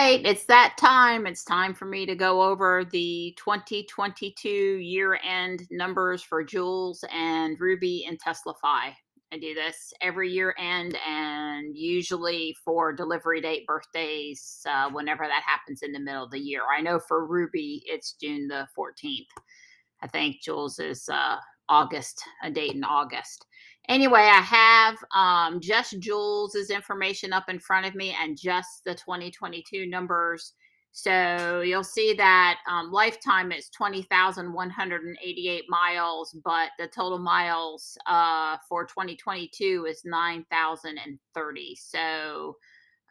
right, it's that time. It's time for me to go over the 2022 year-end numbers for Jules and Ruby and Teslafy. I do this every year end and usually for delivery date birthdays, whenever that happens in the middle of the year. I know for Ruby, it's June the 14th. I think Jules is August, a date in August. Anyway, I have just Jules's information up in front of me and just the 2022 numbers. So you'll see that lifetime is 20,188 miles, but the total miles for 2022 is 9,030. So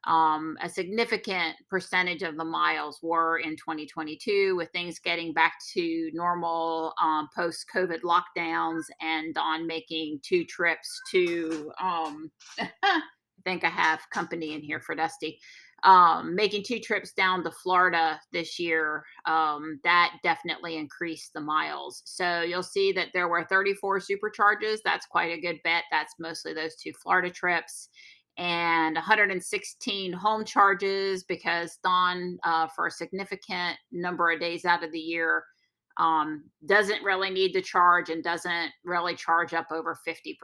a significant percentage of the miles were in 2022, with things getting back to normal post-COVID lockdowns, and Dawn making 2 trips to, I think I have company in here for Dusty, making 2 trips down to Florida this year. That definitely increased the miles. So you'll see that there were 34 supercharges. That's quite a good bet. That's mostly those 2 Florida trips, and 116 home charges, because Dawn, for a significant number of days out of the year, doesn't really need to charge and doesn't really charge up over 50%.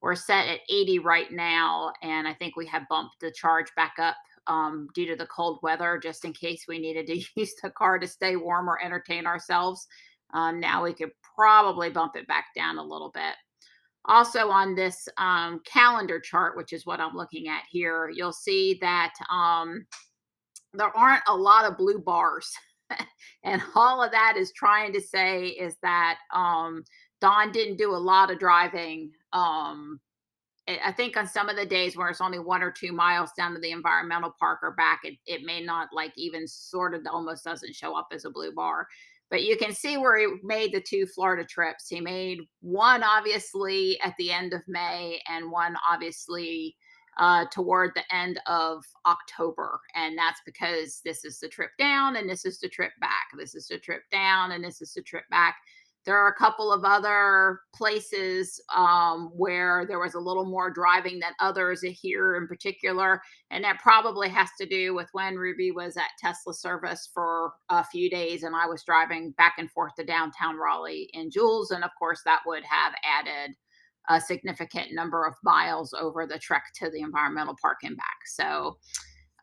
We're set at 80 right now, and I think we have bumped the charge back up due to the cold weather, just in case we needed to use the car to stay warm or entertain ourselves. Now we could probably bump it back down a little bit. Also on this calendar chart, which is what I'm looking at here, you'll see that there aren't a lot of blue bars. And all of that is trying to say is that Dawn didn't do a lot of driving. I think on some of the days where it's only 1 or 2 miles down to the environmental park or back, it may not, like, even sort of almost doesn't show up as a blue bar. But you can see where he made the 2 Florida trips. He made one obviously at the end of May and one obviously toward the end of October. And that's because this is the trip down and this is the trip back. This is the trip down and this is the trip back. There are a couple of other places where there was a little more driving than others here in particular. And that probably has to do with when Ruby was at Tesla service for a few days and I was driving back and forth to downtown Raleigh in Jules. And of course, that would have added a significant number of miles over the trek to the environmental park and back. So,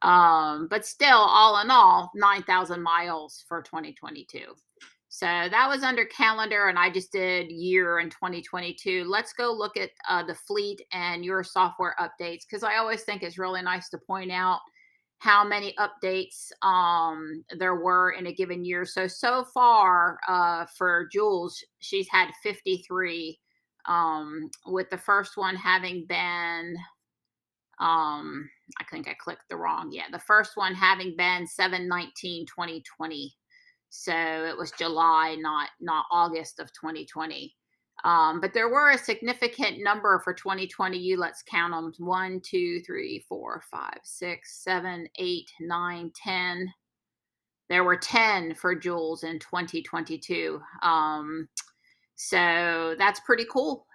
but still, all in all, 9,000 miles for 2022. So that was under calendar, and I just did year in 2022. Let's go look at the fleet and your software updates, because I always think it's really nice to point out how many updates there were in a given year. So far for Jules, she's had 53, with the first one having been, I think I clicked the wrong. Yeah, the first one having been 7/19/2020. So it was July, not August of 2020. But there were a significant number for 2020. Let's count them. 1, 2, 3, 4, 5, 6, 7, 8, 9, 10. There were 10 for Jules in 2022. So that's pretty cool.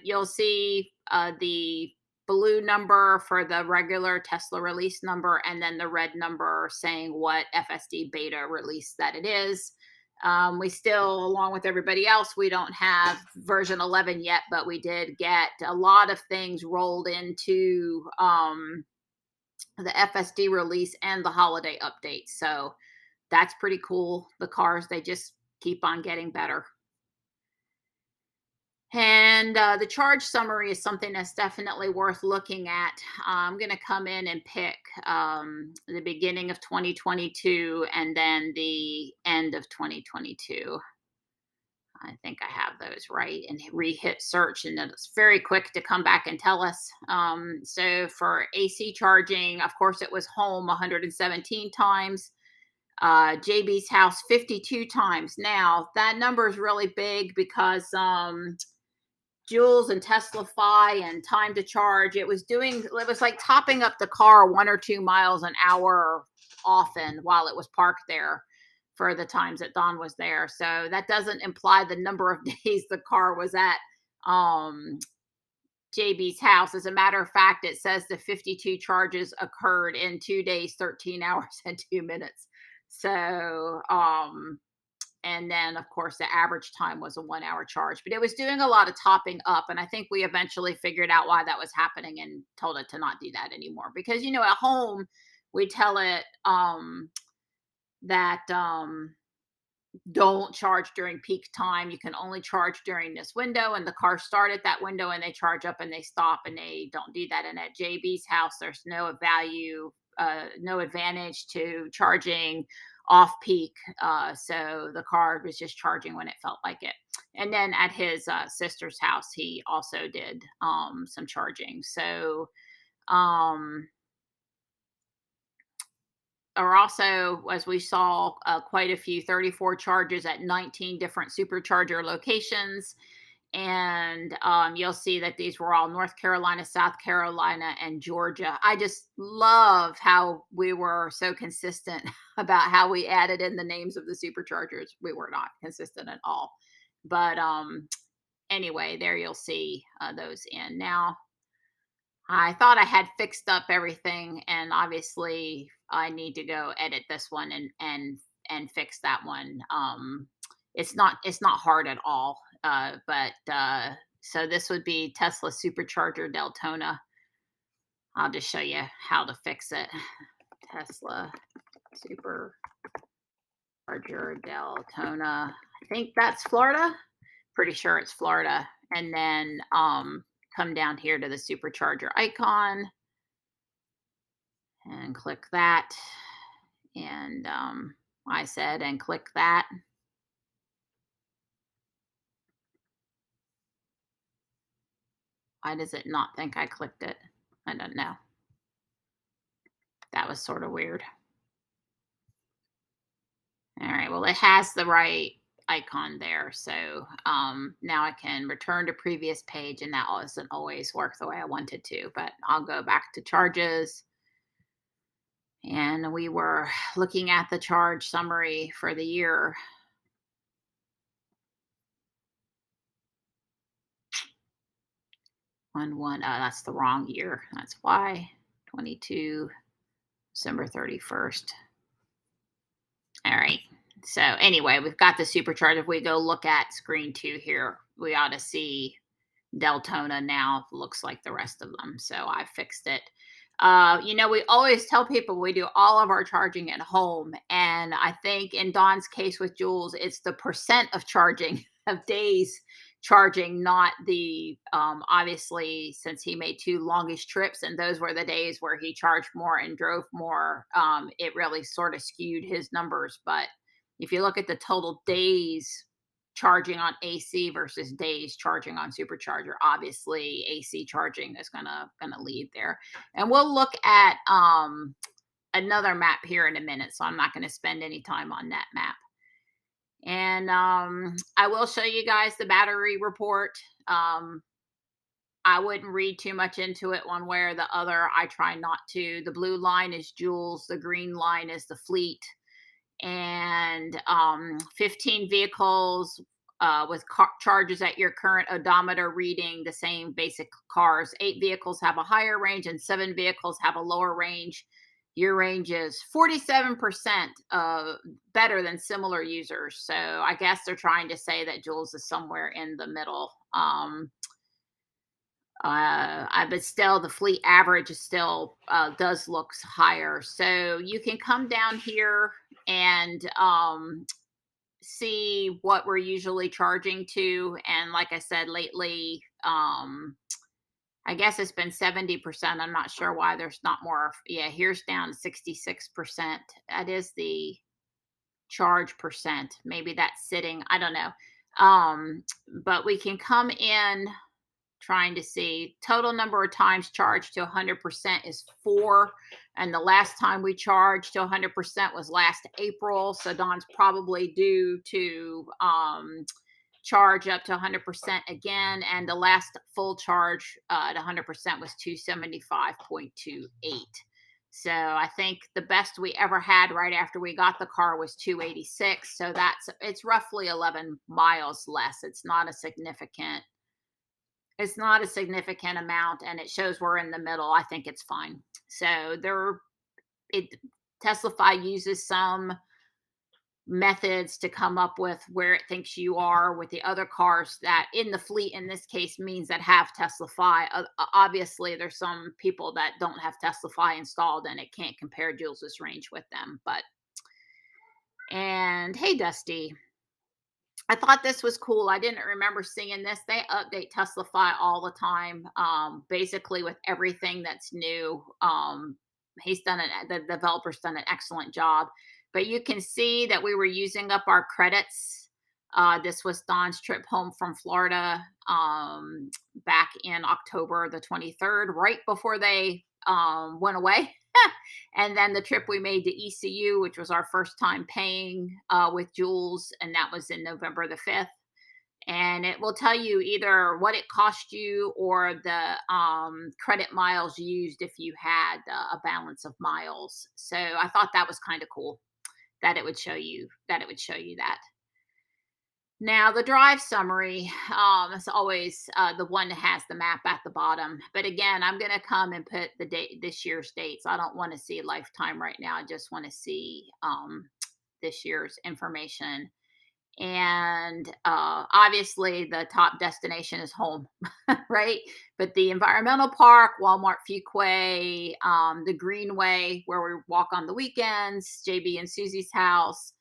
You'll see the blue number for the regular Tesla release number, and then the red number saying what FSD beta release that it is. We still, along with everybody else, we don't have version 11 yet, but we did get a lot of things rolled into the FSD release and the holiday update. So that's pretty cool. The cars, they just keep on getting better. And the charge summary is something that's definitely worth looking at. I'm going to come in and pick the beginning of 2022 and then the end of 2022. I think I have those right, and re-hit search, and then it's very quick to come back and tell us. So for AC charging, of course, it was home 117 times. JB's house 52 times. Now, that number is really big because Jules and Teslafy and time to charge, it was like topping up the car 1 or 2 miles an hour often while it was parked there for the times that Dawn was there. So that doesn't imply the number of days the car was at JB's house. As a matter of fact, it says the 52 charges occurred in 2 days, 13 hours, and 2 minutes. So, and then of course the average time was a 1 hour charge, but it was doing a lot of topping up. And I think we eventually figured out why that was happening and told it to not do that anymore. Because, at home, we tell it that don't charge during peak time. You can only charge during this window, and the car start at that window and they charge up and they stop, and they don't do that. And at JB's house, there's no advantage to charging off peak. So the car was just charging when it felt like it. And then at his sister's house, he also did some charging. So, or also, as we saw, quite a few 34 charges at 19 different supercharger locations. And you'll see that these were all North Carolina, South Carolina, and Georgia. I just love how we were so consistent about how we added in the names of the superchargers. We were not consistent at all. But anyway, there you'll see those in. Now, I thought I had fixed up everything, and obviously I need to go edit this one and fix that one. It's not hard at all. But so this would be Tesla Supercharger Deltona. I'll just show you how to fix it. Tesla Supercharger Deltona. I think that's Florida. Pretty sure it's Florida. And then come down here to the supercharger icon and click that. And I said, and click that. Why does it not think I clicked it? I don't know. That was sort of weird. All right, well, it has the right icon there. So now I can return to previous page, and that doesn't always work the way I wanted to, but I'll go back to charges. And we were looking at the charge summary for the year. That's the wrong year. That's why. 22, December 31st. All right. So anyway, we've got the supercharger. If we go look at screen 2 here, we ought to see Deltona now looks like the rest of them. So I fixed it. We always tell people we do all of our charging at home. And I think in Don's case with Jules, it's the percent of charging of days charging, not the, obviously, since he made 2 longish trips and those were the days where he charged more and drove more, it really sort of skewed his numbers. But if you look at the total days charging on AC versus days charging on supercharger, obviously AC charging is gonna lead there. And we'll look at another map here in a minute, so I'm not going to spend any time on that map. And I will show you guys the battery report. I wouldn't read too much into it one way or the other. I try not to. The blue line is Jules, the green line is the fleet. And 15 vehicles with charges at your current odometer reading the same basic cars. 8 vehicles have a higher range and 7 vehicles have a lower range. Your range is 47% better than similar users. So I guess they're trying to say that Jules is somewhere in the middle. But still, the fleet average is still does looks higher. So you can come down here and see what we're usually charging to. And like I said, lately, I guess it's been 70%. I'm not sure why there's not more. Yeah, here's down to 66%. That is the charge percent. Maybe that's sitting. I don't know. But we can come in trying to see total number of times charged to 100% is 4. And the last time we charged to 100% was last April. So Don's probably due to charge up to 100% again. And the last full charge at 100% was 275.28. So I think the best we ever had right after we got the car was 286. So it's roughly 11 miles less. It's not a significant It's not a significant amount, and it shows we're in the middle. I think it's fine. So it Teslafy uses some methods to come up with where it thinks you are with the other cars that in the fleet in this case means that have Teslafy. Obviously, there's some people that don't have Teslafy installed and it can't compare Jules's range with them. And hey, Dusty, I thought this was cool. I didn't remember seeing this. They update Teslafy all the time, basically with everything that's new. The developer's done an excellent job. But you can see that we were using up our credits. This was Don's trip home from Florida back in October the 23rd, right before they went away. And then the trip we made to ECU, which was our first time paying with Jules, and that was in November the 5th. And it will tell you either what it cost you or the credit miles used if you had a balance of miles. So I thought that was kind of cool that it would show you that. Now, the drive summary is always the one that has the map at the bottom. But again, I'm going to come and put the date, this year's dates. I don't want to see lifetime right now. I just want to see this year's information. And obviously, the top destination is home, right? But the environmental park, Walmart Fuquay, the Greenway, where we walk on the weekends, JB and Susie's house.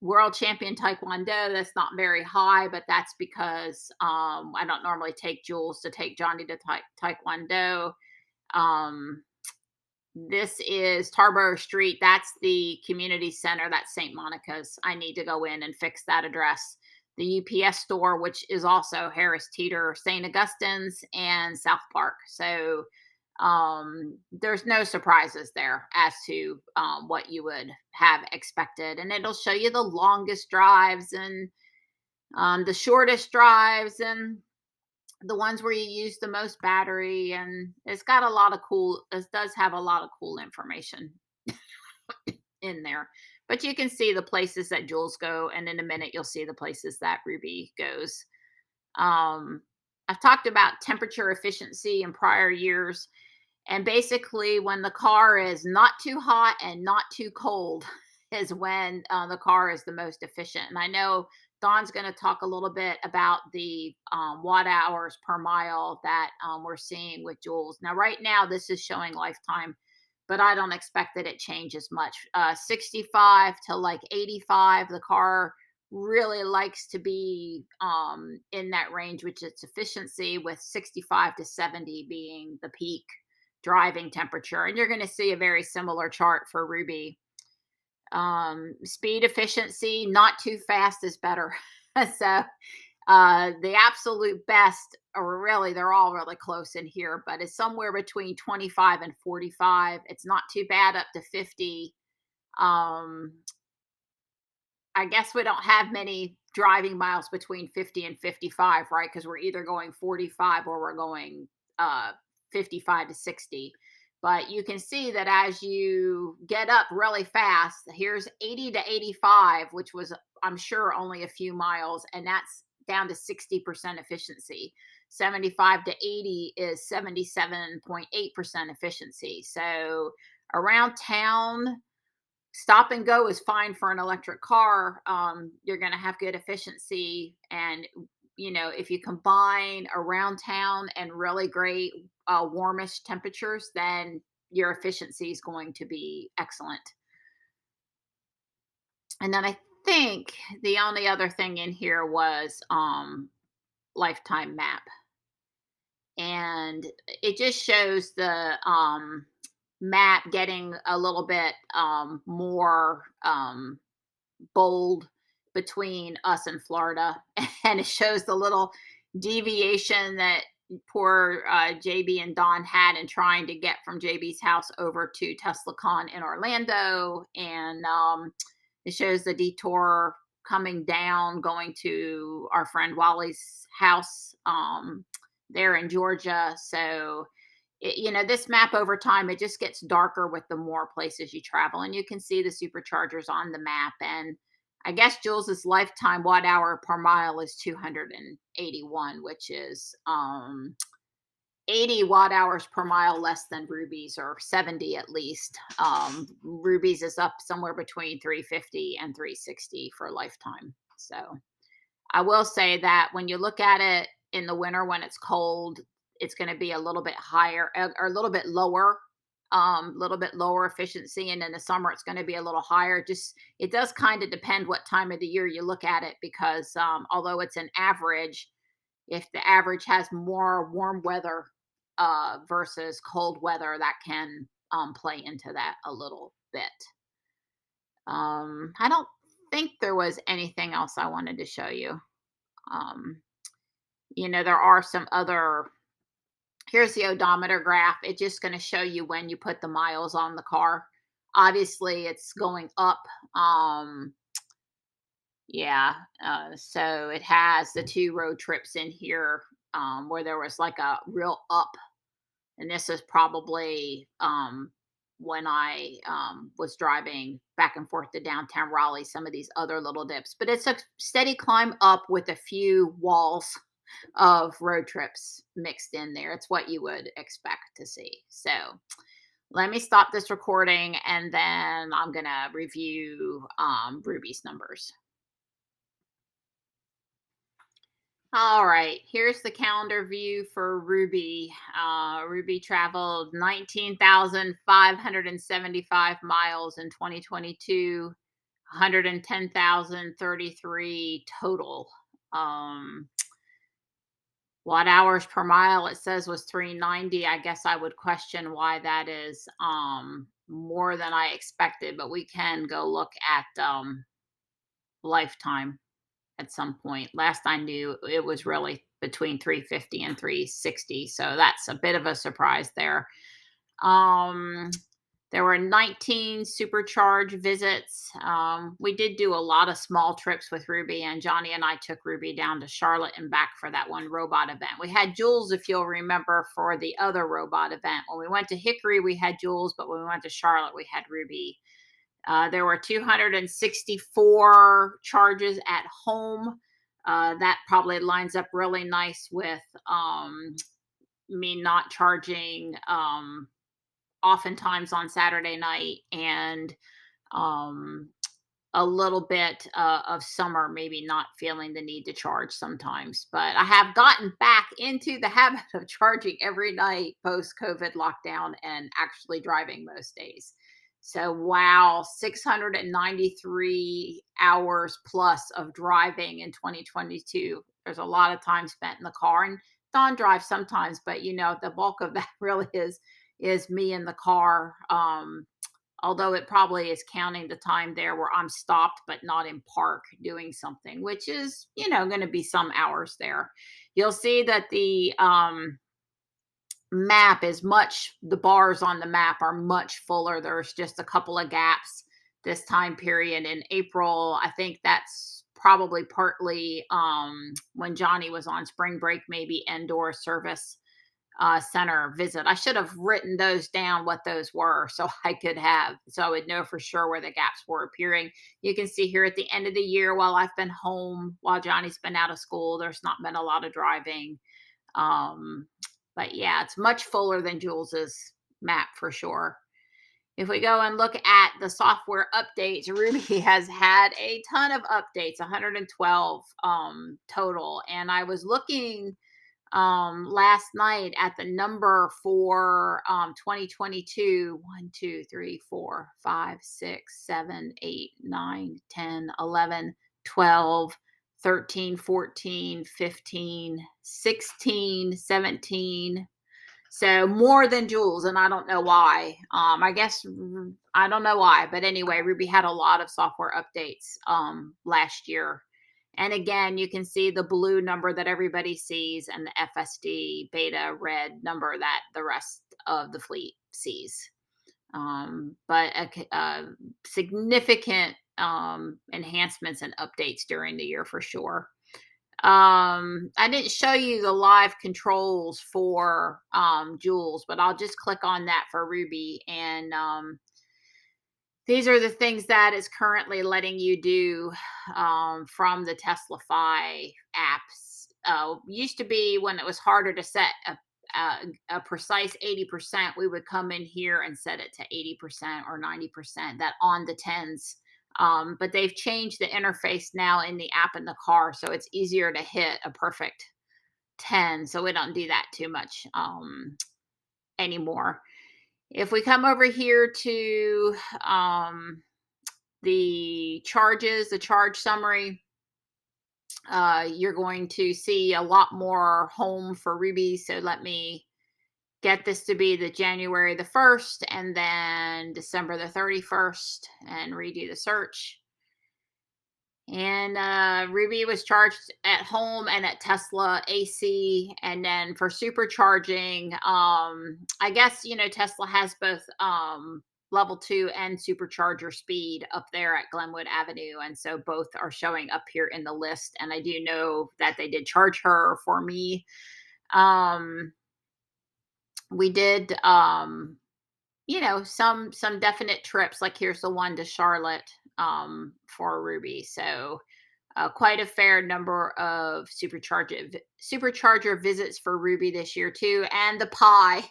World champion taekwondo, that's not very high, but that's because I don't normally take Jules to take Johnny to taekwondo. This is Tarboro Street. That's the community center. That's St. Monica's. I need to go in and fix that address. The UPS store, which is also Harris Teeter, St. Augustine's, and South Park. So there's no surprises there as to what you would have expected. And it'll show you the longest drives and the shortest drives and the ones where you use the most battery. And it does have a lot of cool information in there. But you can see the places that Jules go, and in a minute you'll see the places that Ruby goes. I've talked about temperature efficiency in prior years. And basically, when the car is not too hot and not too cold is when the car is the most efficient. And I know Don's going to talk a little bit about the watt hours per mile that we're seeing with Jules. Now, right now, this is showing lifetime, but I don't expect that it changes much. 65 to like 85, the car really likes to be in that range, which is efficiency, with 65 to 70 being the peak driving temperature. And you're going to see a very similar chart for Ruby. Speed efficiency, not too fast is better. So the absolute best, or really they're all really close in here, but it's somewhere between 25 and 45. It's not too bad up to 50. I guess we don't have many driving miles between 50 and 55, right? Because we're either going 45 or we're going 55 to 60. But you can see that as you get up really fast, here's 80 to 85, which was, I'm sure, only a few miles, and that's down to 60% efficiency. 75 to 80 is 77.8% efficiency. So around town, stop and go is fine for an electric car. You're going to have good efficiency. And, if you combine around town and really great warmish temperatures, then your efficiency is going to be excellent. And then I think the only other thing in here was lifetime map. And it just shows the map getting a little bit more bold between us and Florida. And it shows the little deviation that poor JB and Don had in trying to get from JB's house over to TeslaCon in Orlando. And it shows the detour coming down, going to our friend Wally's house there in Georgia. So this map over time, it just gets darker with the more places you travel, and you can see the superchargers on the map. And I guess Jules's lifetime watt hour per mile is 281, which is 80 watt hours per mile less than Ruby's, or 70 at least. Ruby's is up somewhere between 350 and 360 for a lifetime. So I will say that when you look at it in the winter when it's cold, it's going to be a little bit higher, or a little bit lower efficiency. And in the summer, it's going to be a little higher. Just, it does kind of depend what time of the year you look at it, because although it's an average, if the average has more warm weather versus cold weather, that can play into that a little bit. I don't think there was anything else I wanted to show you. There are some other. Here's the odometer graph. It's just going to show you when you put the miles on the car. Obviously, it's going up. So it has the 2 road trips in here where there was like a real up. And this is probably when I was driving back and forth to downtown Raleigh, some of these other little dips. But it's a steady climb up with a few walls of road trips mixed in there. It's what you would expect to see. So let me stop this recording, and then I'm going to review Ruby's numbers. All right, here's the calendar view for Ruby. Ruby traveled 19,575 miles in 2022, 110,033 total. Watt hours per mile, it says, was 390. I guess I would question why that is more than I expected, but we can go look at lifetime at some point. Last I knew, it was really between 350 and 360. So that's a bit of a surprise there. There were 19 supercharge visits. We did do a lot of small trips with Ruby, and Johnny and I took Ruby down to Charlotte and back for that one robot event. We had Jules, if you'll remember, for the other robot event. When we went to Hickory, we had Jules, but when we went to Charlotte, we had Ruby. There were 264 charges at home. That probably lines up really nice with me not charging oftentimes on Saturday night, and a little bit of summer, maybe not feeling the need to charge sometimes. But I have gotten back into the habit of charging every night post-COVID lockdown and actually driving most days. So, wow, 693 hours plus of driving in 2022. There's a lot of time spent in the car, and Dawn drives sometimes, but the bulk of that really is me in the car. Although it probably is counting the time there where I'm stopped but not in park doing something, which is, going to be some hours there. You'll see that the map is the bars on the map are much fuller. There's just a couple of gaps this time period in April. I think that's probably partly when Johnny was on spring break, maybe indoor service center visit. I should have written those down, what those were, so I would know for sure where the gaps were appearing. You can see here at the end of the year, while I've been home, while Johnny's been out of school, there's not been a lot of driving. But yeah, it's much fuller than Jules's map for sure. If we go and look at the software updates, Ruby has had a ton of updates, 112 total. And I was looking last night at the number for 2022. 1, 2, 3, 4, 5, 6, 7, 8, 9, 10, 11, 12, 13, 14, 15, 16, 17. So more than Jules, and I don't know why. I don't know why, but anyway, Ruby had a lot of software updates last year. And again, you can see the blue number that everybody sees, and the FSD beta red number that the rest of the fleet sees. But significant enhancements and updates during the year for sure. I didn't show you the live controls for Jules, but I'll just click on that for Ruby, and These are the things that it's currently letting you do from the TeslaFi apps. Used to be when it was harder to set a precise 80%, we would come in here and set it to 80% or 90%, that on the tens. But they've changed the interface now in the app in the car, so it's easier to hit a perfect 10. So we don't do that too much anymore. If we come over here to the charges, the charge summary, you're going to see a lot more home for Ruby. So let me get this to be the January the 1st and then December the 31st and redo the search. And Ruby was charged at home and at Tesla AC. And then for supercharging, I guess, Tesla has both level 2 and supercharger speed up there at Glenwood Avenue. And so both are showing up here in the list. And I do know that they did charge her for me. We did, some definite trips, like here's the one to Charlotte for Ruby. So quite a fair number of supercharger visits for Ruby this year too. And the Pi,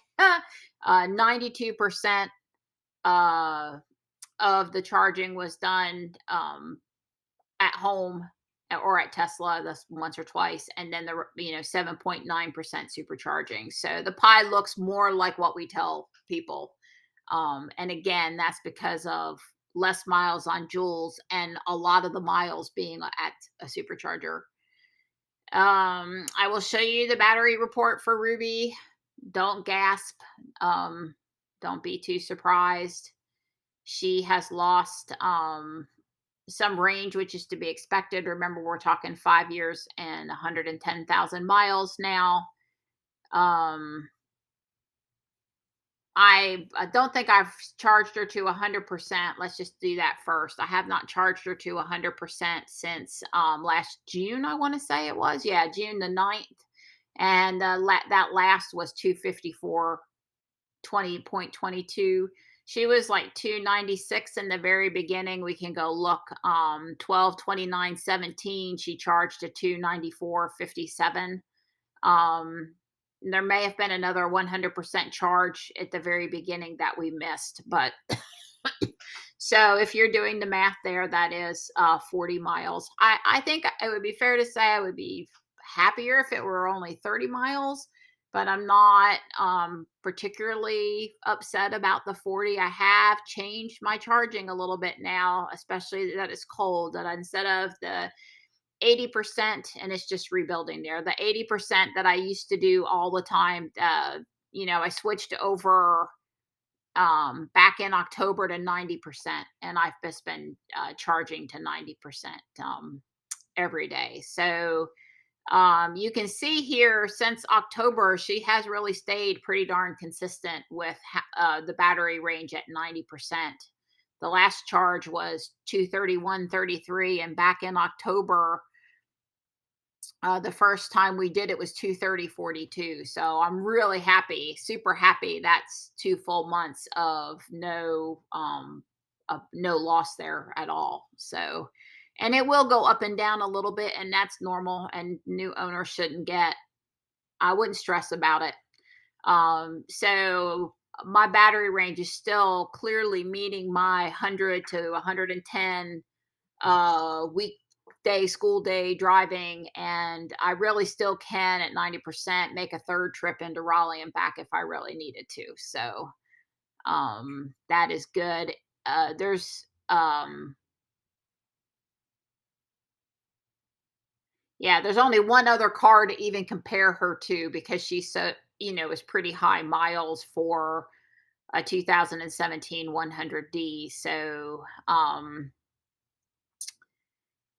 92% of the charging was done at home or at Tesla, that's once or twice, and then 7.9% supercharging. So the Pi looks more like what we tell people. And again, that's because of less miles on Joules and a lot of the miles being at a supercharger. I will show you the battery report for Ruby. Don't gasp. Don't be too surprised. She has lost some range, which is to be expected. Remember, we're talking 5 years and 110,000 miles now. I don't think I've charged her to 100%. Let's just do that first. I have not charged her to 100% since last June, I want to say it was. Yeah, June the 9th. And that last was 254, 20.22. She was like 296 in the very beginning. We can go look. 12/29/17, she charged to 294.57. There may have been another 100% charge at the very beginning that we missed, but so if you're doing the math there, that is 40 miles. I think it would be fair to say I would be happier if it were only 30 miles, but I'm not particularly upset about the 40. I have changed my charging a little bit now, especially that it's cold, that instead of the 80%, and it's just rebuilding there, the 80% that I used to do all the time, I switched over back in October to 90%, and I've just been charging to 90% every day. So you can see here since October, she has really stayed pretty darn consistent with the battery range at 90%. The last charge was 231.33, and back in October, the first time we did it was 230.42. So I'm really happy, super happy. That's 2 full months of no loss there at all. So, and it will go up and down a little bit, and that's normal. And new owners shouldn't I wouldn't stress about it. So my battery range is still clearly meeting my 100 to 110 weekday, school day driving, and I really still can at 90% make a third trip into Raleigh and back if I really needed to. So that is good. There's only one other car to even compare her to, because she's so, is pretty high miles for a 2017 100D. So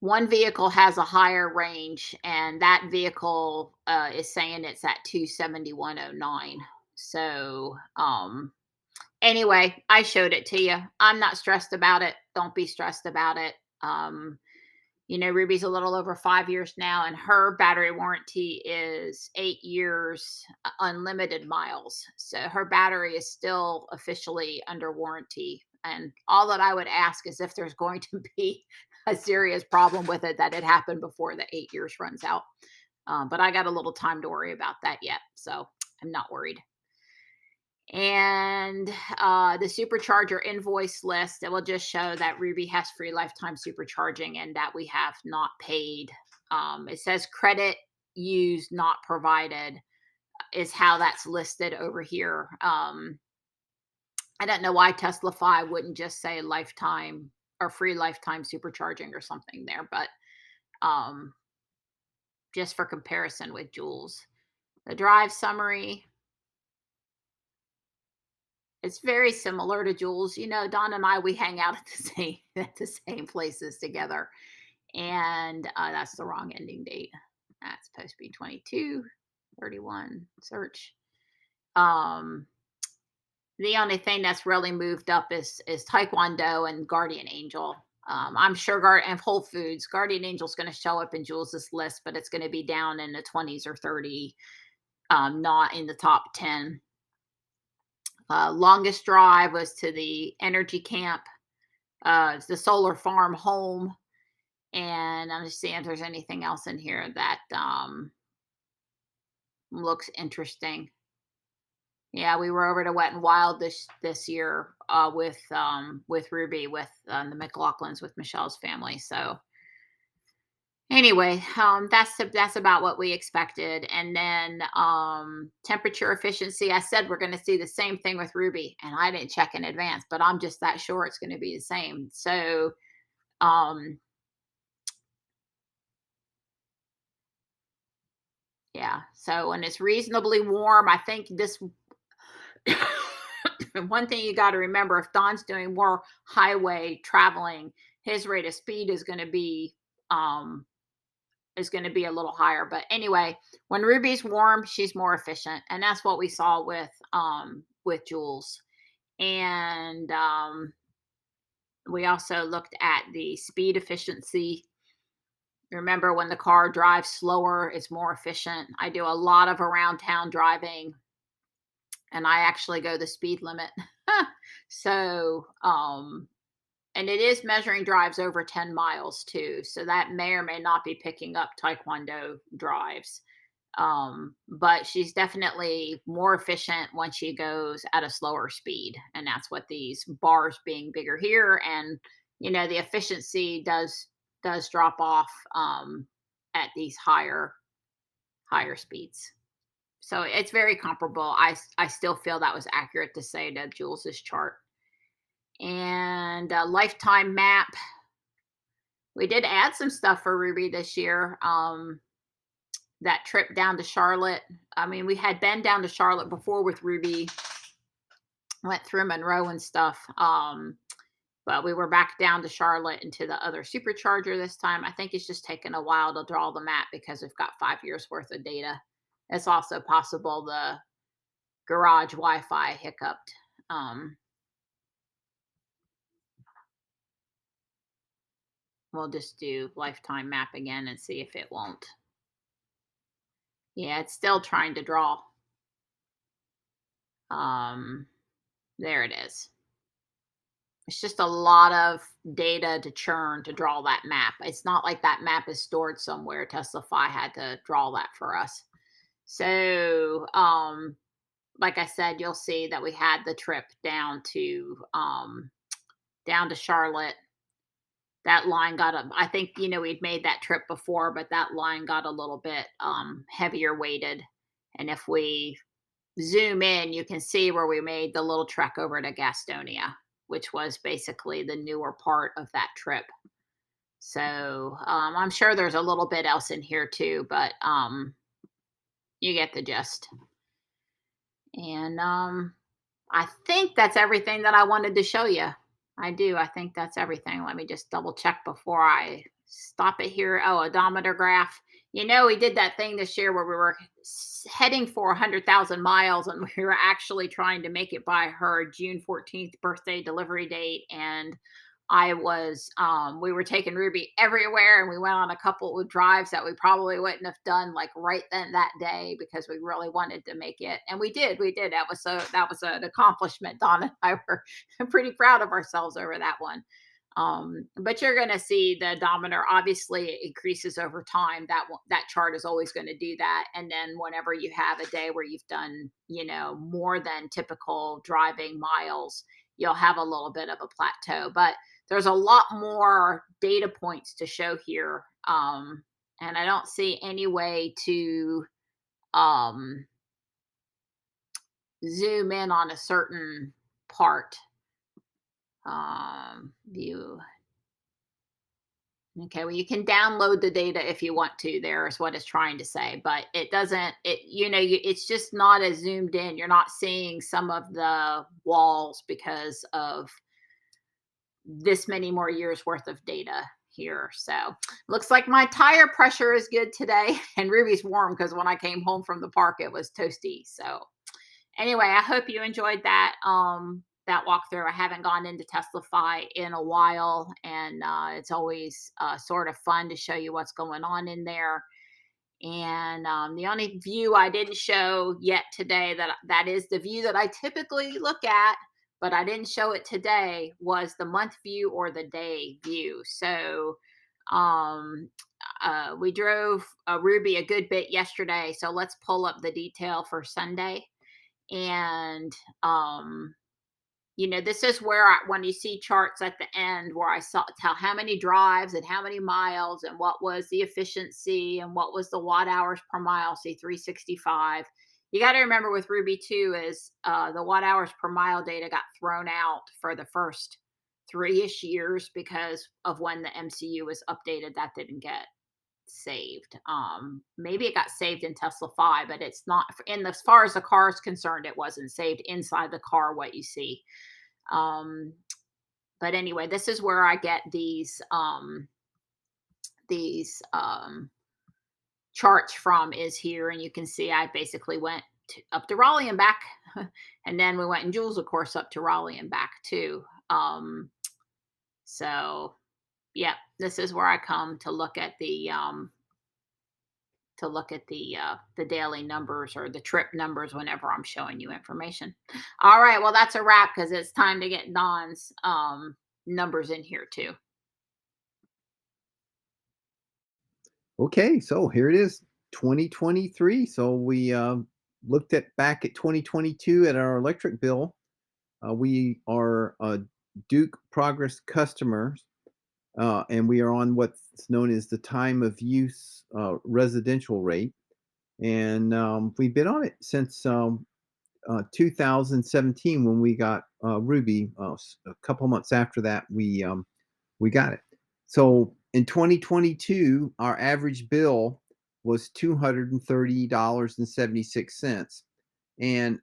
one vehicle has a higher range, and that vehicle is saying it's at 271.09. So anyway, I showed it to you. I'm not stressed about it. Don't be stressed about it. Ruby's a little over 5 years now, and her battery warranty is 8 years, unlimited miles. So her battery is still officially under warranty. And all that I would ask is if there's going to be a serious problem with it, that it happened before the 8 years runs out. But I got a little time to worry about that yet, so I'm not worried. And the supercharger invoice list, it will just show that Ruby has free lifetime supercharging and that we have not paid. It says credit used, not provided, is how that's listed over here. I don't know why TeslaFi wouldn't just say lifetime or free lifetime supercharging or something there, but um, just for comparison with Jules. The drive summary, it's very similar to Jules. You know, Don and I, we hang out at the same at the same places together. And that's the wrong ending date. That's supposed to be 22/31 search. Um, the only thing that's really moved up is Taekwondo and Guardian Angel. I'm sure and Whole Foods, Guardian Angel's going to show up in Jules's list, but it's going to be down in the 20s or 30, not in the top 10. Longest drive was to the energy camp, the solar farm home. And I'm just seeing if there's anything else in here that looks interesting. Yeah, we were over to Wet and Wild this year with Ruby, with the McLaughlins, with Michelle's family. So anyway, that's about what we expected. And then temperature efficiency. I said we're going to see the same thing with Ruby, and I didn't check in advance, but I'm just that sure it's going to be the same. So yeah. So when it's reasonably warm, I think this one thing you got to remember, if Don's doing more highway traveling, his rate of speed is going to be a little higher. But anyway, when Ruby's warm, she's more efficient, and that's what we saw with Jules. And we also looked at the speed efficiency. Remember, when the car drives slower, it's more efficient. I do a lot of around town driving, and I actually go the speed limit. So, and it is measuring drives over 10 miles too. So that may or may not be picking up Taekwondo drives. But she's definitely more efficient when she goes at a slower speed. And that's what these bars being bigger here. And, you know, the efficiency does drop off at these higher speeds. So it's very comparable. I still feel that was accurate to say to Jules's chart. And a lifetime map. We did add some stuff for Ruby this year. That trip down to Charlotte. I mean, we had been down to Charlotte before with Ruby, went through Monroe and stuff. But we were back down to Charlotte and to the other supercharger this time. I think it's just taken a while to draw the map because we've got 5 years worth of data. It's also possible the garage Wi-Fi hiccuped. We'll just do lifetime map again and see if it won't. Yeah, it's still trying to draw. There it is. It's just a lot of data to churn to draw that map. It's not like that map is stored somewhere. TeslaFi had to draw that for us. So, like I said, you'll see that we had the trip down to Charlotte. That line got up. I think, you know, we'd made that trip before, but that line got a little bit heavier weighted. And if we zoom in, you can see where we made the little trek over to Gastonia, which was basically the newer part of that trip. So I'm sure there's a little bit else in here too, but you get the gist. And I think that's everything that I wanted to show you. I do. I think that's everything. Let me just double check before I stop it here. Oh, odometer graph. You know, we did that thing this year where we were heading for 100,000 miles, and we were actually trying to make it by her June 14th birthday delivery date. And we were taking Ruby everywhere, and we went on a couple of drives that we probably wouldn't have done like right then that day, because we really wanted to make it. And we did. That was an accomplishment. Donna and I were pretty proud of ourselves over that one. But you're going to see the odometer obviously increases over time. That chart is always going to do that. And then whenever you have a day where you've done, more than typical driving miles, you'll have a little bit of a plateau. But there's a lot more data points to show here. And I don't see any way to zoom in on a certain part. View. Okay, well, you can download the data if you want to. There is what it's trying to say, but it doesn't. It's just not as zoomed in. You're not seeing some of the walls because of this many more years worth of data here. So looks like my tire pressure is good today, and Ruby's warm because when I came home from the park, it was toasty. So anyway, I hope you enjoyed that walkthrough. I haven't gone into TeslaFi in a while, and it's always sort of fun to show you what's going on in there. And the only view I didn't show yet today that is the view that I typically look at, but I didn't show it today, was the month view or the day view. So we drove Ruby a good bit yesterday, so let's pull up the detail for Sunday. And this is where when you see charts at the end where I tell how many drives and how many miles and what was the efficiency and what was the watt hours per mile, see 365. You got to remember with Ruby too is the watt hours per mile data got thrown out for the first 3-ish years because of when the MCU was updated. That didn't get saved. Maybe it got saved in TeslaFi, but it's not as far as the car is concerned, it wasn't saved inside the car, what you see. But anyway, this is where I get these charts from, is here. And you can see I basically went up to Raleigh and back. And then we went in joules, of course, up to Raleigh and back too. So yeah, this is where I come to look at the daily numbers or the trip numbers whenever I'm showing you information. All right, well, that's a wrap because it's time to get Don's numbers in here too. Okay, so here it is, 2023. So we looked back at 2022 at our electric bill. We are Duke Progress customers, and we are on what's known as the time of use residential rate. And we've been on it since 2017 when we got Ruby. A couple months after that, we got it. So in 2022, our average bill was $230.76, and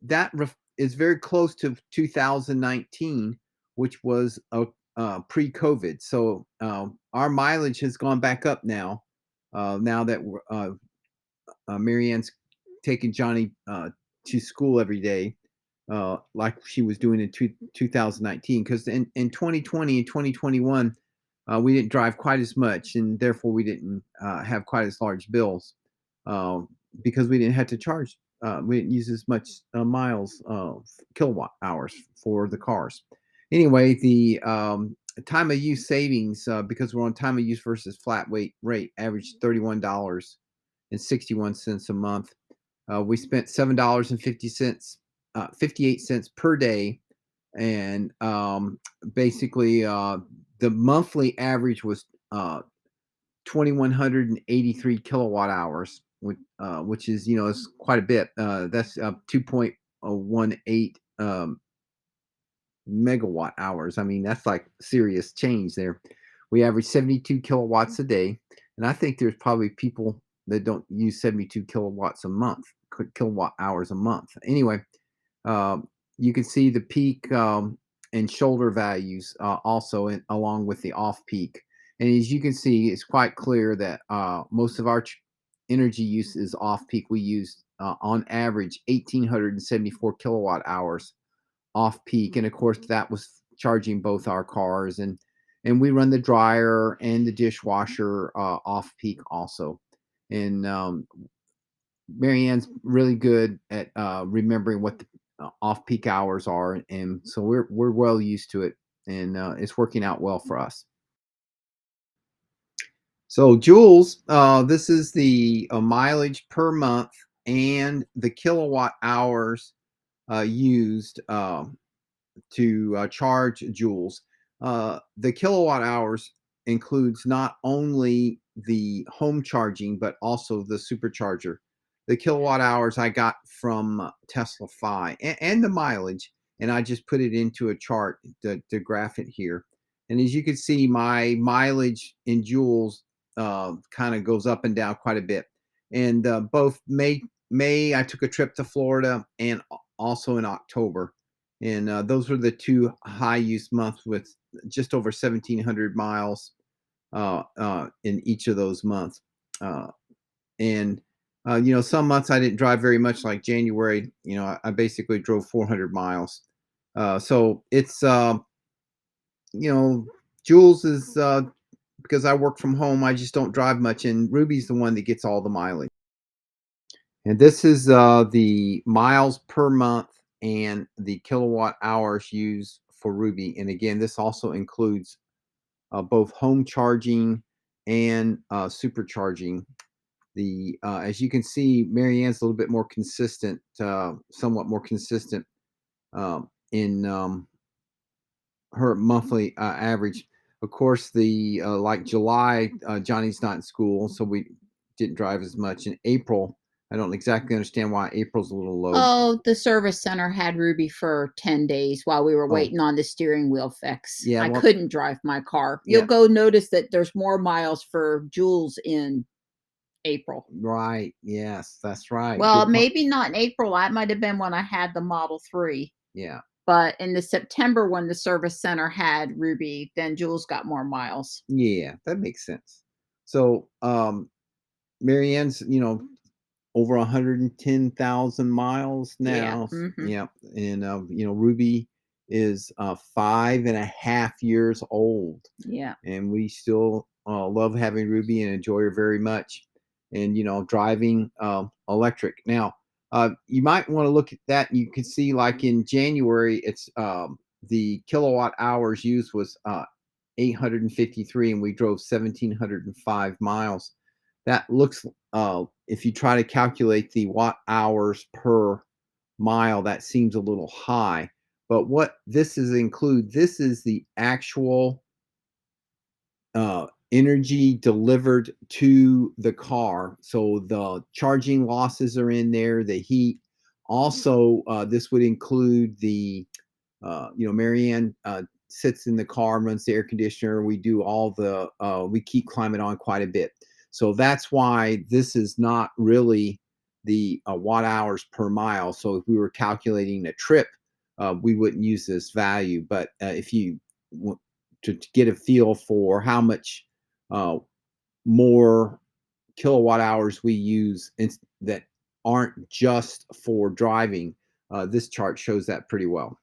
that is very close to 2019, which was pre-COVID. So our mileage has gone back up now. Now that Marianne's taking Johnny to school every day, like she was doing in 2019. Because in 2020 and 2021, we didn't drive quite as much, and therefore we didn't have quite as large bills because we didn't have to charge. We didn't use as much miles, kilowatt hours for the cars. Anyway, the time of use savings, because we're on time of use versus flat rate, averaged $31.61 a month. We spent $7.58 per day, and basically the monthly average was 2,183 kilowatt hours, which is is quite a bit. That's 2.18 megawatt hours. I mean, that's like serious change there. We average 72 kilowatts a day, and I think there's probably people that don't use 72 kilowatt hours a month. Anyway, you can see the peak and shoulder values also along with the off peak. And as you can see, it's quite clear that most of our energy use is off peak. We use on average 1,874 kilowatt hours off peak, and of course that was charging both our cars, and we run the dryer and the dishwasher off peak also. And Marianne's really good at remembering what the off peak hours are, and so we're well used to it, and it's working out well for us. So joules, this is the mileage per month and the kilowatt hours used to charge joules. The kilowatt hours includes not only the home charging, but also the supercharger. The kilowatt hours I got from Tesla Fi and the mileage, and I just put it into a chart to graph it here. And as you can see, my mileage in joules kind of goes up and down quite a bit. And both May, I took a trip to Florida, and also in October. And those were the two high use months with just over 1,700 miles in each of those months. And some months I didn't drive very much, like January. I basically drove 400 miles. So it's Jules is because I work from home, I just don't drive much, and Ruby's the one that gets all the mileage. And this is the miles per month and the kilowatt hours used for Ruby. And again, this also includes both home charging and supercharging. As you can see, Marianne's a little bit more consistent, somewhat more consistent in her monthly average. Of course, the like July, Johnny's not in school, so we didn't drive as much. In April, I don't exactly understand why April's a little low. Oh, the service center had Ruby for 10 days while we were Oh, waiting on the steering wheel fix. yeah, I well, couldn't drive my car. yeah, You'll go notice that there's more miles for Jules in April. right. Yes, that's right. Well, Good point. maybe not in April. That might have been when I had the Model 3. Yeah, But in the September when the service center had Ruby, then Jules got more miles. yeah, that makes sense. So, Marianne's, over 110,000 miles Yeah. now. Mhm. Yeah. And, Ruby is 5.5 years old, Yeah. and we still love having Ruby and enjoy her very much. And, driving electric. Now, you might want to look at that. You can see, like in January, it's the kilowatt hours used was 853, and we drove 1,705 miles. That looks, if you try to calculate the watt hours per mile, that seems a little high. But what this this is the actual energy delivered to the car. So the charging losses are in there, the heat. Also, this would include the, Marianne sits in the car and runs the air conditioner. We do all the, we keep climate on quite a bit. So that's why this is not really the watt hours per mile. So if we were calculating a trip, we wouldn't use this value. But if you want to get a feel for how much uh, more kilowatt hours we use that aren't just for driving, this chart shows that pretty well.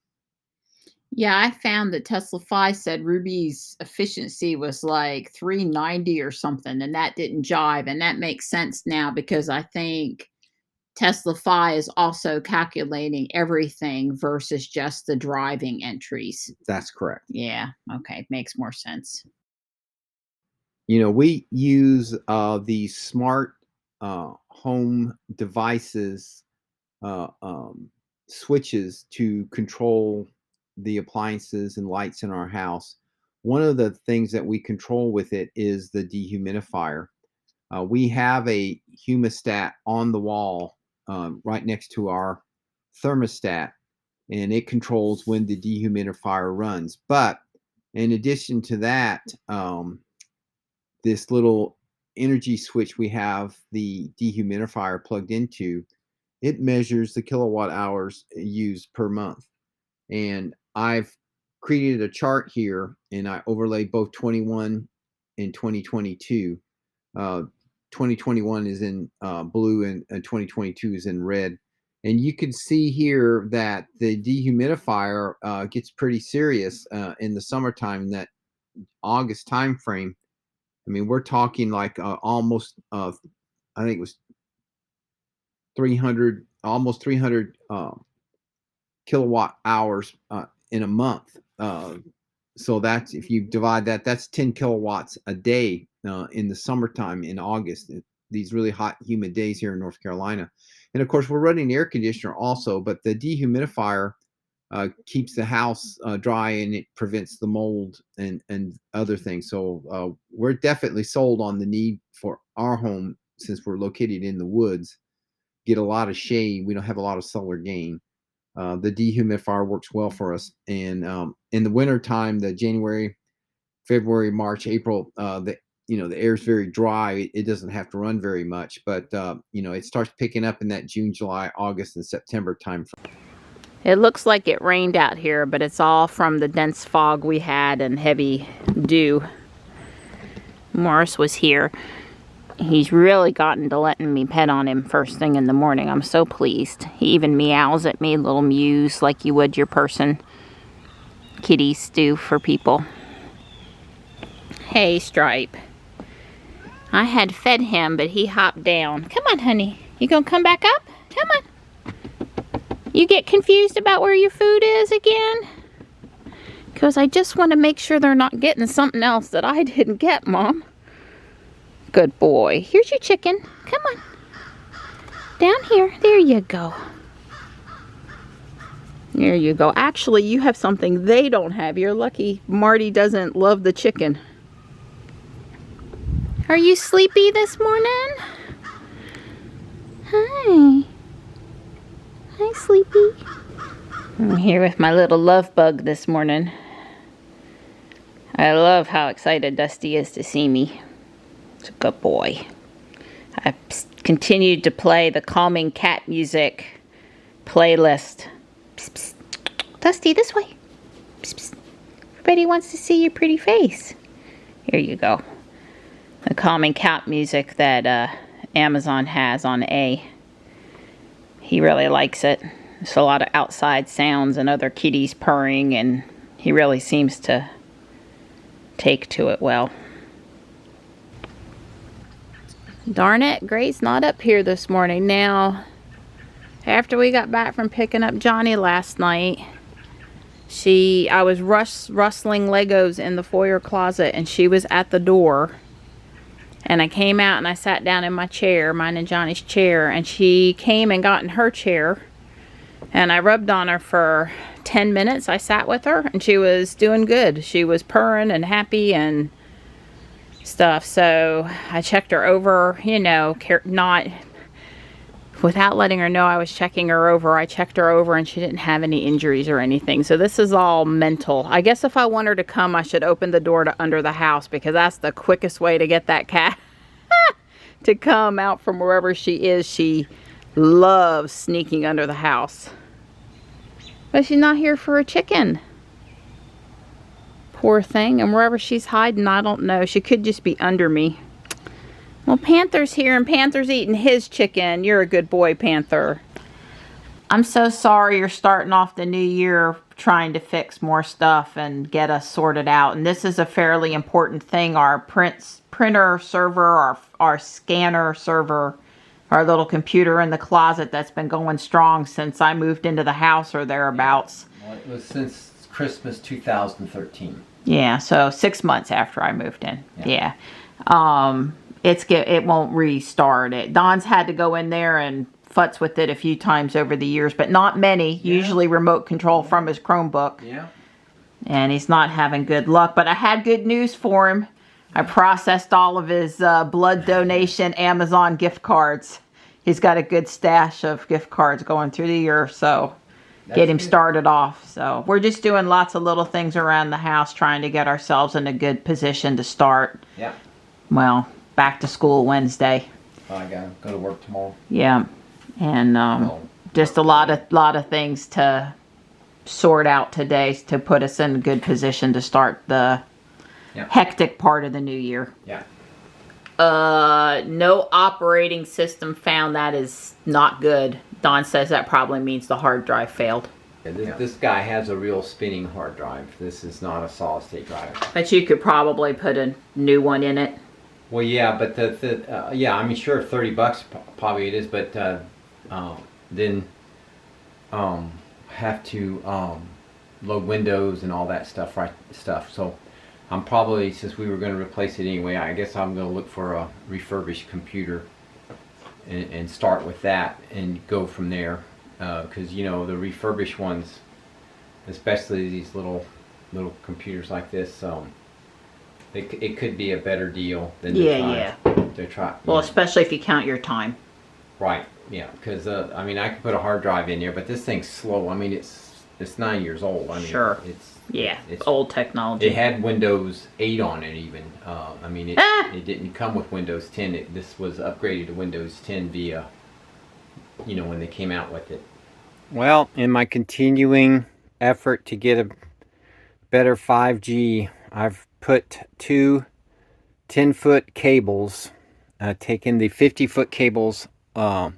Yeah, I found that Tesla Fi said Ruby's efficiency was like 390 or something, and that didn't jive. And that makes sense now because I think Tesla Fi is also calculating everything versus just the driving entries. That's correct. Yeah, okay, makes more sense. We use the smart home devices, uh, um, switches to control the appliances and lights in our house. One of the things that we control with it is the dehumidifier. We have a humidistat on the wall right next to our thermostat, and it controls when the dehumidifier runs. But in addition to that, this little energy switch we have the dehumidifier plugged into, it measures the kilowatt hours used per month. And I've created a chart here, and I overlaid both 21 and 2022. Uh, 2021 is in blue, and 2022 is in red. And you can see here that the dehumidifier gets pretty serious in the summertime, in that August time frame. I mean, we're talking like almost, I think it was 300, almost 300 kilowatt hours in a month. So that's, if you divide that, that's 10 kilowatts a day in the summertime in August, these really hot, humid days here in North Carolina. And of course, we're running air conditioner also, but the dehumidifier keeps the house dry, and it prevents the mold and other things. So we're definitely sold on the need for our home, since we're located in the woods, get a lot of shade. We don't have a lot of solar gain. The dehumidifier works well for us. And in the winter time, the January, February, March, April, the air is very dry. It doesn't have to run very much, but it starts picking up in that June, July, August, and September time frame. It looks like it rained out here, but it's all from the dense fog we had and heavy dew. Morris was here. He's really gotten to letting me pet on him first thing in the morning. I'm so pleased. He even meows at me, little mews like you would your person. Kitties do for people. Hey, Stripe. I had fed him, but he hopped down. Come on, honey. You gonna come back up? Come on. You get confused about where your food is again? Because I just want to make sure they're not getting something else that I didn't get, Mom. Good boy. Here's your chicken. Come on. Down here. There you go. There you go. Actually, you have something they don't have. You're lucky Marty doesn't love the chicken. Are you sleepy this morning? Hi. Hi, Sleepy. I'm here with my little love bug this morning. I love how excited Dusty is to see me. It's a good boy. I've continued to play the calming cat music playlist. Psst, psst. Dusty, this way. Psst, psst. Everybody wants to see your pretty face. Here you go. The calming cat music that Amazon has on A. He really likes it. There's a lot of outside sounds and other kitties purring, and he really seems to take to it well. Darn it, Grace not up here this morning. Now, after we got back from picking up Johnny last night, I was rustling Legos in the foyer closet, and she was at the door. And I came out and I sat down in my chair, mine and Johnny's chair, and she came and got in her chair. And I rubbed on her for 10 minutes. I sat with her, and she was doing good. She was purring and happy and stuff. So I checked her over, not without letting her know I was checking her over. I checked her over, and she didn't have any injuries or anything. So this is all mental. I guess if I want her to come, I should open the door to under the house, because that's the quickest way to get that cat to come out from wherever she is. She loves sneaking under the house. But she's not here for a chicken. Poor thing. And wherever she's hiding, I don't know. She could just be under me. Well, Panther's here, and Panther's eating his chicken. You're a good boy, Panther. I'm so sorry you're starting off the new year trying to fix more stuff and get us sorted out. And this is a fairly important thing. Our printer server, our scanner server, our little computer in the closet that's been going strong since I moved into the house or thereabouts. Well, it was since Christmas 2013. Yeah, so 6 months after I moved in. Yeah. It won't restart it. Don's had to go in there and futz with it a few times over the years, but not many. Yeah. Usually remote control from his Chromebook. Yeah. And he's not having good luck. But I had good news for him. I processed all of his blood donation Amazon gift cards. He's got a good stash of gift cards going through the year, so get him started off. So we're just doing lots of little things around the house, trying to get ourselves in a good position to start. Yeah. Well, back to school Wednesday. I gotta go to work tomorrow. Yeah, and just a lot of things to sort out today to put us in a good position to start the hectic part of the new year. Yeah. No operating system found. That is not good. Don says that probably means the hard drive failed. Yeah, this guy has a real spinning hard drive. This is not a solid state drive. But you could probably put a new one in it. Well, yeah, but yeah, I mean, sure, $30 probably it is, but then have to load Windows and all that stuff, So I'm probably, since we were going to replace it anyway, I guess I'm going to look for a refurbished computer and start with that and go from there. Because you know, the refurbished ones, especially these little computers like this, it could be a better deal than to try. Well, especially if you count your time. Right. Yeah. Because I mean, I could put a hard drive in there, but this thing's slow. I mean, it's 9 years old. I mean, sure. It's old technology. It had Windows 8 on it even. I mean, it didn't come with Windows 10. This was upgraded to Windows 10 via, you know, when they came out with it. Well, in my continuing effort to get a better 5G, I've put two 10-foot cables, taken the 50-foot cables, and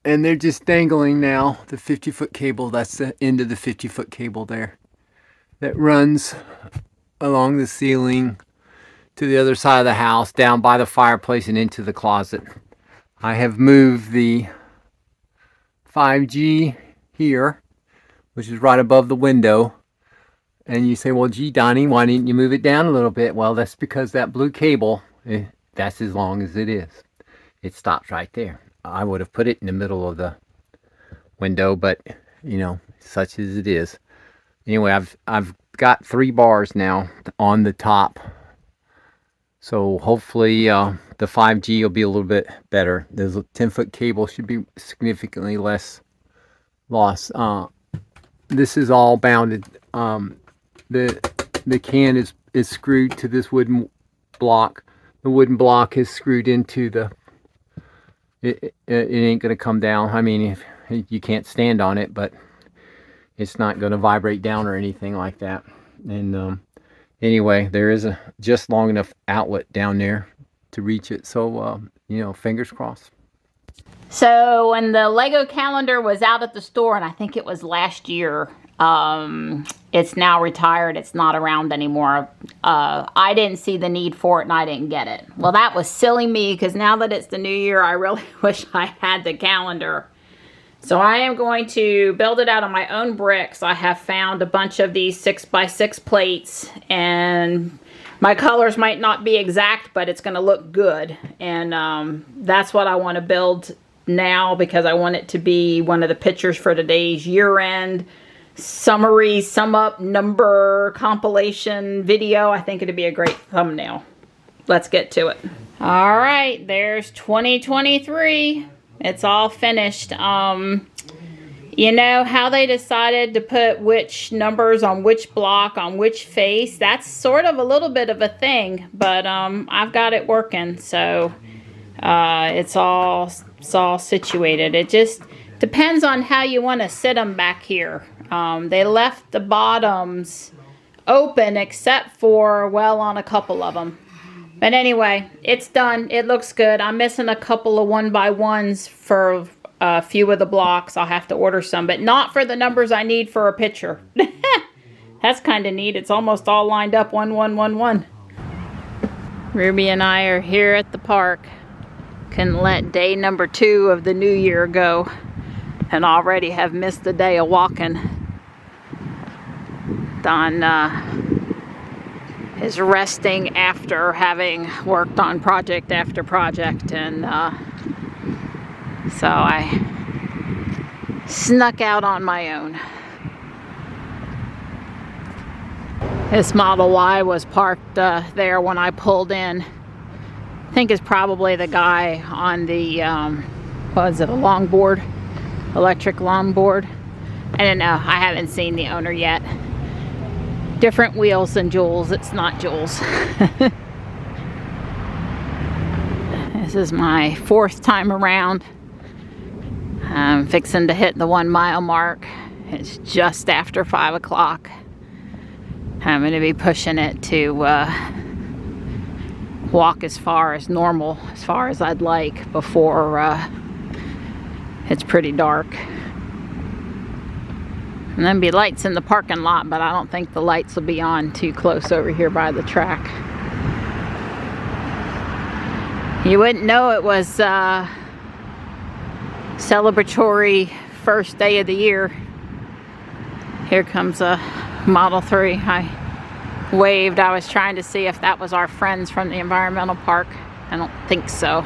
they're just dangling now. The 50-foot cable, that's the end of the 50-foot cable there, that runs along the ceiling to the other side of the house, down by the fireplace and into the closet. I have moved the 5G here, which is right above the window. And you say, well, gee, Donnie, why didn't you move it down a little bit? Well, that's because that blue cable, that's as long as it is. It stops right there. I would have put it in the middle of the window, but, you know, such as it is. Anyway, I've got 3 bars now on the top. So hopefully the 5G will be a little bit better. There's a 10-foot cable, should be significantly less loss. This is all bounded. The can is screwed to this wooden block. The wooden block is screwed into the. It ain't gonna come down. I mean, if you can't stand on it, but it's not gonna vibrate down or anything like that. And anyway, there is a just long enough outlet down there to reach it. So you know, fingers crossed. So when the Lego calendar was out at the store, and I think it was last year, it's now retired. It's not around anymore. I didn't see the need for it and I didn't get it. Well, that was silly me, because now that it's the new year, I really wish I had the calendar. So I am going to build it out of my own bricks. I have found a bunch of these 6x6 plates, and my colors might not be exact, but it's going to look good. And that's what I want to build now, because I want it to be one of the pictures for today's year-end summary, sum up, number, compilation video. I think it'd be a great thumbnail. Let's get to it. All right, there's 2023. It's all finished. You know how they decided to put which numbers on which block on which face? That's sort of a little bit of a thing, but I've got it working, so it's all situated. It just depends on how you want to sit them back here. They left the bottoms open except for, well, on a couple of them. But anyway, it's done. It looks good. I'm missing a couple of 1x1s for a few of the blocks. I'll have to order some, but not for the numbers I need for a picture. That's kind of neat. It's almost all lined up, 1, 1, 1, 1. Ruby and I are here at the park. Couldn't let day number 2 of the new year go, and already have missed the day of walking. Don is resting after having worked on project after project, and so I snuck out on my own. This Model Y was parked there when I pulled in. I think it's probably the guy on the, what is it, a longboard? Electric longboard. I don't know. I haven't seen the owner yet. Different wheels than Jules. It's not Jules. This is my 4th time around. I'm fixing to hit the 1 mile mark. It's just after 5 o'clock. I'm going to be pushing it to walk as far as normal, as far as I'd like before it's pretty dark. And then be lights in the parking lot, but I don't think the lights will be on too close over here by the track. You wouldn't know it was celebratory first day of the year. Here comes a Model 3. I waved. I was trying to see if that was our friends from the environmental park. I don't think so.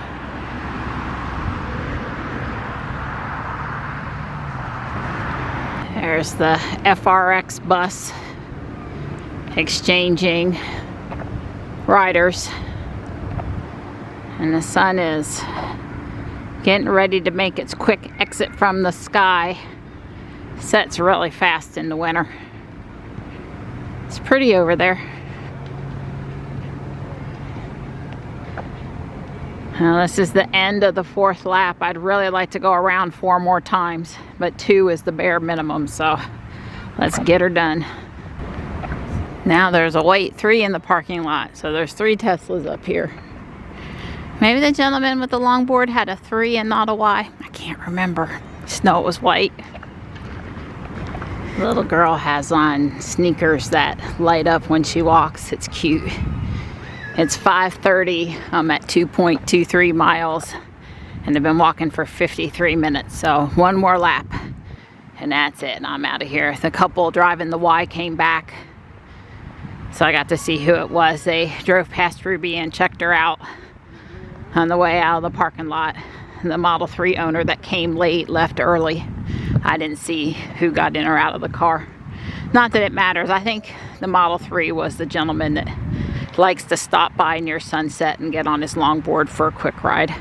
There's the FRX bus exchanging riders. And the sun is getting ready to make its quick exit from the sky. Sets really fast in the winter. It's pretty over there. Now, this is the end of the 4th lap. I'd really like to go around 4 more times, but 2 is the bare minimum, so let's get her done. Now there's a white 3 in the parking lot, so there's 3 Teslas up here. Maybe the gentleman with the longboard had a 3 and not a Y. I can't remember. Just know it was white. The little girl has on sneakers that light up when she walks. It's cute. It's 5:30. I'm at 2.23 miles and I've been walking for 53 minutes. So 1 more lap and that's it. I'm out of here. The couple driving the Y came back. So I got to see who it was. They drove past Ruby and checked her out on the way out of the parking lot. The Model 3 owner that came late left early. I didn't see who got in or out of the car. Not that it matters. I think the Model 3 was the gentleman that likes to stop by near sunset and get on his longboard for a quick ride.